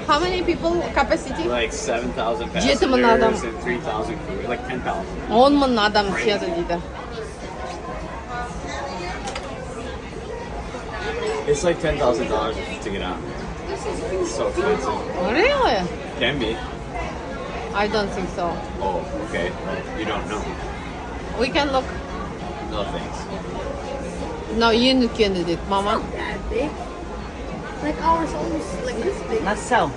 How many people capacity? Like 7,000 Жеті мың адам. passengers and 3,000 crew. Like 10,000. 10 мың адам сыяды дейді. It's like $10,000 to get on. It's so expensive. Really? Can be. I don't think so. Oh, okay. Well, you don't know. We can look. No thanks. No, ең үлкені дейді, мама. That big. Like ours almost like this big. Нассау.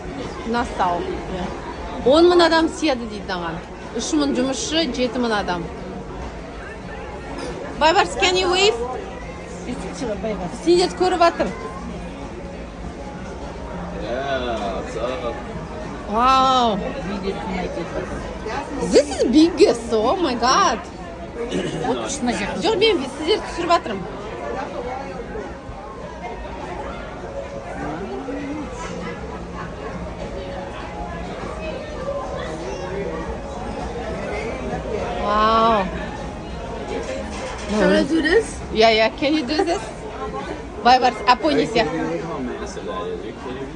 Нассау. 10 мың адам сыяды дейді аған. 3 мың жұмысшы, 7 мың адам. Байбарс, can you wave? Сендерді көріп жатыр. Yeah, what's up? Wow. This is biggest. Oh my god. Жоқ, мен сіздерді түсіріп жатырмын. Wow. Shall I do this? Yeah. Can you do this? Байбарс, апойни сияқты. Look how massive that is. Are you kidding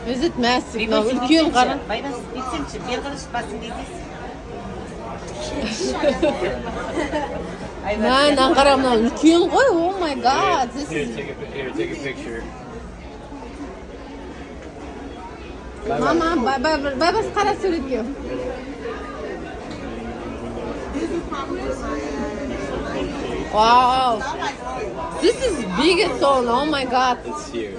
me? Is it massive? No, үлкен қара. Байбас, бітсеңші, бер қараш басын дейсіз. Нан қара, мына үлкен ғой. Oh my god. This Here, is... take a picture. Мама, байбас қара суретке. Wow. This is big as all. Oh my god. It's huge.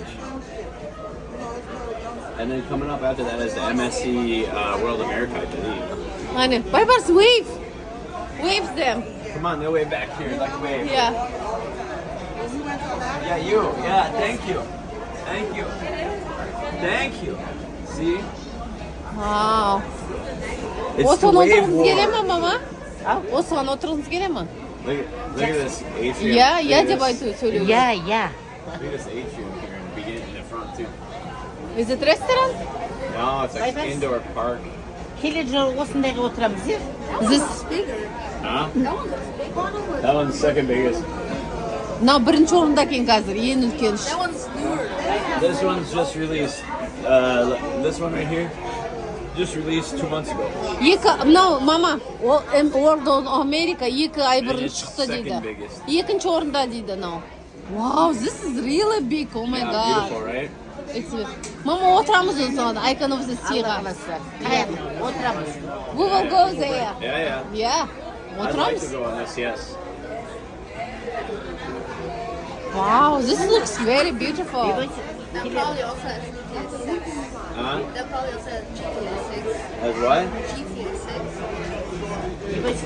And then coming up after that is the MSC World America, I believe. Honey, байбас wave. Waves them. Come on, they'll wave back here. Like wave. Yeah. Yeah, you. Yeah, thank you. Thank you. Thank you. See? Wow. It's the Осыған wave отырғыңыз келе ма, war. мама? Осыған отырғыңыз келе ма? Look at this atrium. Я Look деп at айту сөйлеу. Я. Look at this atrium here in the beginning, in the front too. Is it restaurant? No, it's like Bye-bye. indoor park. Келер жолы осындайға отырамыз, е? This... Bigger. Huh? That one looks big. That one's second biggest. Мына бірінші орында екен қазір, ең үлкен. That one's newer. This one's just released. This one right here, just released 2 months ago. Мынау, мама, World of America 2 ай бұрын it's шықты second дейді. biggest. Екінші орында дейді, мынау. Wow, this is really big. Oh my Yeah, god. beautiful, right? Мама, отырамыз осыған, айканымызды Алла сыйға. қаласа. Қаяқ, отырамыз. We will go there. Yeah. Yeah. I'd like to Отырамыз. go on this, yes. Wow, this looks very beautiful. That probably also has GTA 6. Huh? That probably also has GTA 6. As what? GTA 6.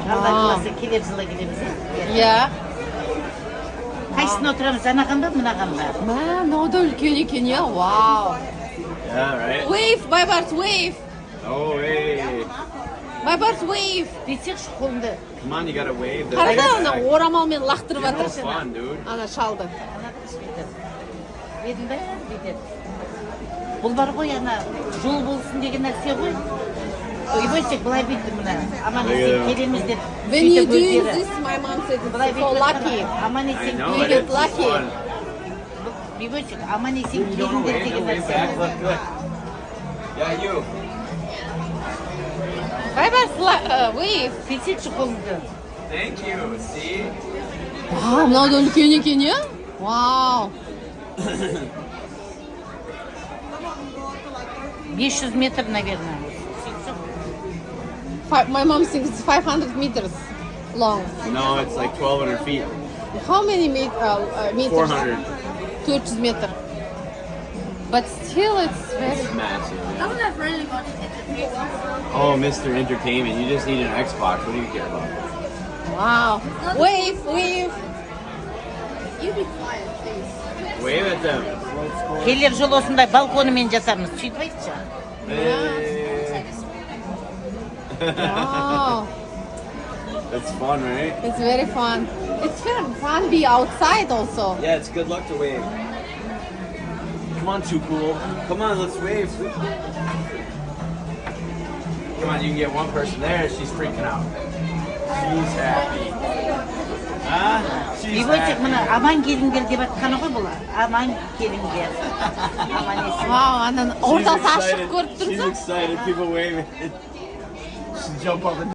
Алла қаласа келер жылы келеміз, е? Yeah. Қайсына отырамыз, анаған ба, мынаған ба? Мә, мынау да үлкен екен, иә? Wow. Yeah, right? Wave, байбарс, wave. Oh, hey. Байбарс, wave. Бүйтсеңші қолыңды. Come on, you gotta wave. Қарда, ана орамалмен лақтырып No жатыр. fun, dude. Ана шалды. Ана бүйтіп. Едің бе? Бүйтіп. Бұл бар ғой, ана жол болсын деген нәрсе ғой. Үйбөйсек, былай бүйтті мына. Аман есен келеміз деп. When you бүйтіп doing өздері. this, my mom said it's Былай so бүйтіп lucky. Аман I есен know, You it get is. lucky. It's fun. Үйбөйсек, аман есен You don't келіңдер wave, деген don't wave нәрсе. back, look good. Yeah, you. Байбарс, wave. Келсеңші қолыңды. Thank you, see? Вау, мынау да үлкен екен, иә? Вау. 500 метр, наверное. My mom thinks it's 500 meters long. No, it's like 1,200 feet. How many meters? 400. 400 meter. But still, it's very... It's massive. I Man. don't have really much entertainment. Oh, Mr. Entertainment. You just need an Xbox. What do you care about? Wow. Wave, wave. You be quiet, please. Wave at them. Келер жыл осындай балконымен жатамыз. Сөйтіп айтшы. Hey. Wow. That's fun, right? It's very fun. It's very fun be outside also. Yeah, it's good luck to wave. Come on, too cool. Come on, let's wave. Come on, you can get one person there. She's freaking out. She's happy. Ah, she's Үйбойсек happy. мына аман келіңдер деп атқаны ғой бұл. Аман келіңдер. Аман есен. Вау, анан She's ортасы ашық excited. көріп She's тұрсың. excited. People waving. She jump up and